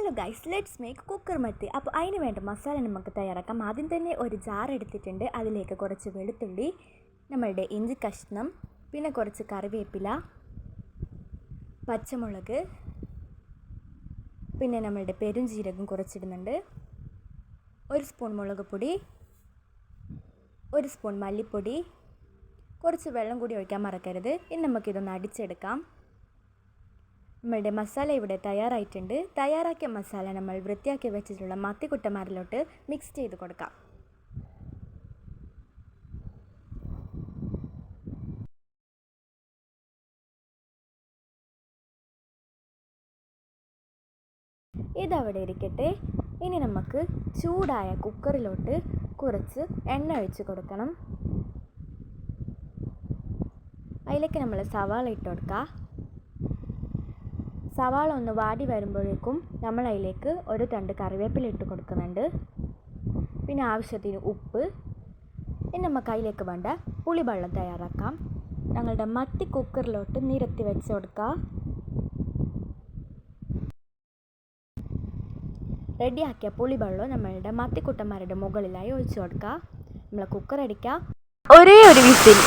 Hello guys, let's make cooker മത്തി. അപ്പോൾ അതിന് വേണ്ട മസാല നമുക്ക് തയ്യാറാക്കാം. ആദ്യം തന്നെ ഒരു ജാർ എടുത്തിട്ടുണ്ട്. അതിലേക്ക് കുറച്ച് വെളുത്തുള്ളി, നമ്മളുടെ ഇഞ്ചി കഷ്ണം, പിന്നെ കുറച്ച് കറിവേപ്പില, പച്ചമുളക്, പിന്നെ നമ്മളുടെ പെരുംജീരകം കുറച്ചിടുന്നുണ്ട്, 1 സ്പൂൺ മുളക് പൊടി, 1 സ്പൂൺ മല്ലിപ്പൊടി, കുറച്ച് വെള്ളം കൂടി ഒഴിക്കാൻ മറക്കരുത്. ഇനി നമുക്കിതൊന്ന് അടിച്ചെടുക്കാം. നമ്മളുടെ മസാല ഇവിടെ തയ്യാറായിട്ടുണ്ട്. തയ്യാറാക്കിയ മസാല നമ്മൾ വൃത്തിയാക്കി വെച്ചിട്ടുള്ള മത്തിക്കുട്ടന്മാരിലോട്ട് മിക്സ് ചെയ്ത് കൊടുക്കാം. ഇതവിടെ ഇരിക്കട്ടെ. ഇനി നമുക്ക് ചൂടായ കുക്കറിലോട്ട് കുറച്ച് എണ്ണ ഒഴിച്ച് കൊടുക്കണം. അതിലേക്ക് നമ്മൾ സവാള ഇട്ട് കൊടുക്കുക. സവാള ഒന്ന് വാടി വരുമ്പോഴേക്കും നമ്മൾ അതിലേക്ക് ഒരു തണ്ട് കറിവേപ്പില ഇട്ട് കൊടുക്കുന്നുണ്ട്. പിന്നെ ആവശ്യത്തിന് ഉപ്പ്. ഇനി നമുക്ക് അതിലേക്ക് വേണ്ട പുളിവെള്ളം തയ്യാറാക്കാം. ഞങ്ങളുടെ മത്തി കുക്കറിലോട്ട് നിരത്തി വെച്ച് കൊടുക്കുക. റെഡിയാക്കിയ പുളിവെള്ളം നമ്മളുടെ മത്തിക്കുട്ടന്മാരുടെ മുകളിലായി ഒഴിച്ചു കൊടുക്കുക. നമ്മൾ കുക്കർ അടിക്കുക. ഒരേ ഒരു വിസിൽ.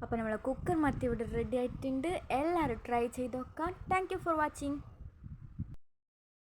അപ്പോൾ നമ്മളെ കുക്കർ മത്തി ഇവിടെ റെഡി ആയിട്ടുണ്ട്. എല്ലാവരും ട്രൈ ചെയ്ത് നോക്കാം. Thank you for watching.